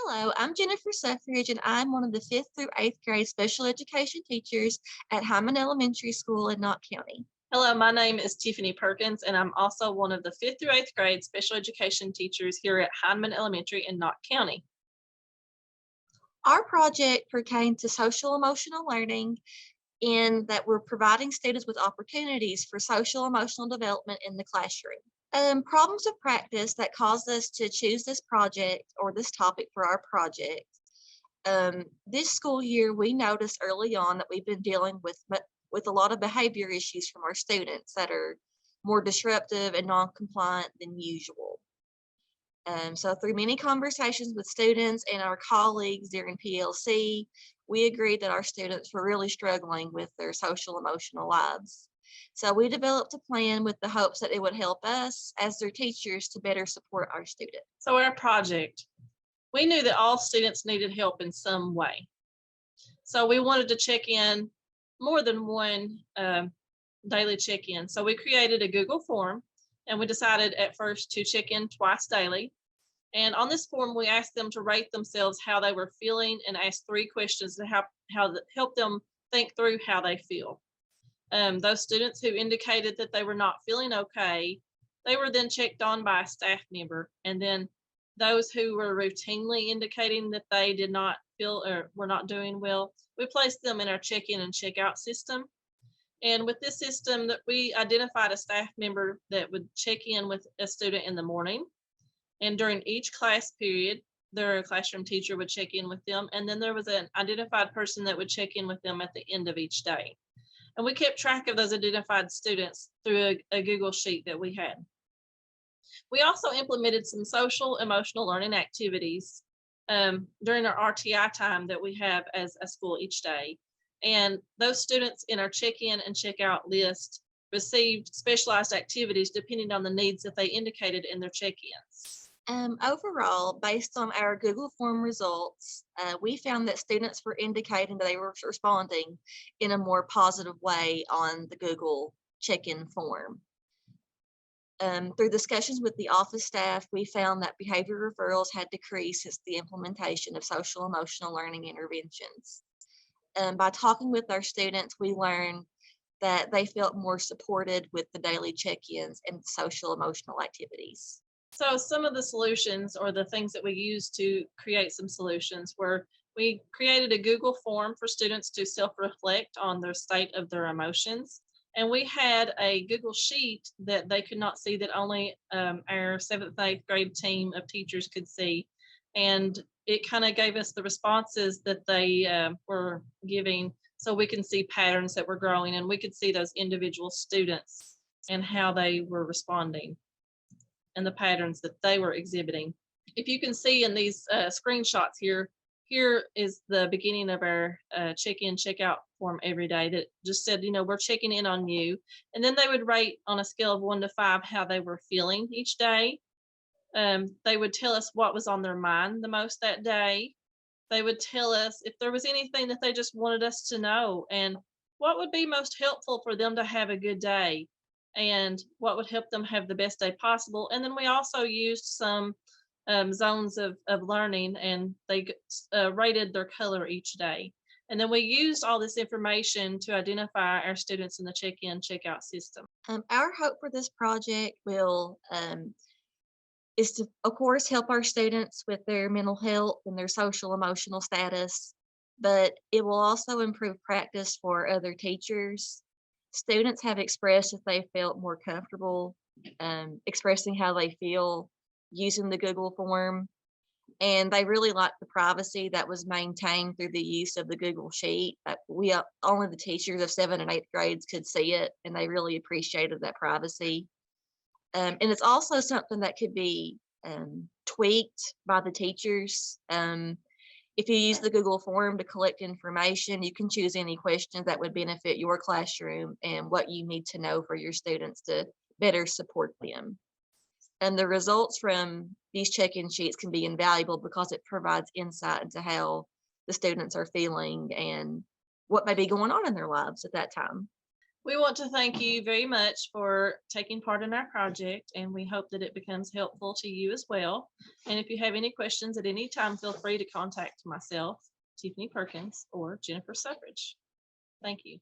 Hello, I'm Jennifer Sufferidge, and I'm one of the 5th through 8th grade special education teachers at Hyman Elementary School in Knott County. Hello, my name is Tiffany Perkins, and I'm also one of the 5th through 8th grade special education teachers here at Hyman Elementary in Knott County. Our project pertained to social emotional learning in that we're providing students with opportunities for social emotional development in the classroom. Problems of practice that caused us to choose this project or this topic for our project. This school year, we noticed early on that we've been dealing with a lot of behavior issues from our students that are more disruptive and non-compliant than usual. So through many conversations with students and our colleagues during PLC, we agreed that our students were really struggling with their social emotional lives. So we developed a plan with the hopes that it would help us as their teachers to better support our students. So our project, we knew that all students needed help in some way. So we wanted to check in more than one daily check-in. So we created a Google form, and we decided at first to check in twice daily. And on this form, we asked them to rate themselves how they were feeling and asked 3 questions to help them think through how they feel. Those students who indicated that they were not feeling okay, they were then checked on by a staff member. And then those who were routinely indicating that they did not feel or were not doing well, we placed them in our check-in and check-out system. And with this system, that we identified a staff member that would check in with a student in the morning. And during each class period, their classroom teacher would check in with them. And then there was an identified person that would check in with them at the end of each day. And we kept track of those identified students through a Google sheet that we had. We also implemented some social emotional learning activities during our RTI time that we have as a school each day. And those students in our check-in and check-out list received specialized activities depending on the needs that they indicated in their check-ins. Overall, based on our Google form results, we found that students were indicating that they were responding in a more positive way on the Google check-in form. Through discussions with the office staff, we found that behavior referrals had decreased since the implementation of social emotional learning interventions. By talking with our students, we learned that they felt more supported with the daily check-ins and social emotional activities. So some of the solutions or the things that we used to create some solutions were we created a Google form for students to self-reflect on their state of their emotions. And we had a Google sheet that they could not see, that only our 7th, 8th grade team of teachers could see. And it kind of gave us the responses that they were giving, so we can see patterns that were growing, and we could see those individual students and how they were responding and the patterns that they were exhibiting. If you can see in these screenshots here is the beginning of our check-in, check-out form every day that just said, we're checking in on you. And then they would rate on a scale of 1 to 5 how they were feeling each day. They would tell us what was on their mind the most that day. They would tell us if there was anything that they just wanted us to know, and what would be most helpful for them to have a good day, and what would help them have the best day possible. And then we also used some zones of learning, and they rated their color each day. And then we used all this information to identify our students in the check-in, check-out system. Our hope for this project is to, of course, help our students with their mental health and their social emotional status, but it will also improve practice for other teachers. Students have expressed that they felt more comfortable expressing how they feel using the Google form, and they really liked the privacy that was maintained through the use of the Google sheet. Only the teachers of 7th and 8th grades could see it, and they really appreciated that privacy. And it's also something that could be tweaked by the teachers. If you use the Google form to collect information, you can choose any questions that would benefit your classroom and what you need to know for your students to better support them. And the results from these check-in sheets can be invaluable because it provides insight into how the students are feeling and what may be going on in their lives at that time. We want to thank you very much for taking part in our project, and we hope that it becomes helpful to you as well. And if you have any questions at any time, feel free to contact myself, Tiffany Perkins, or Jennifer Sufferidge. Thank you.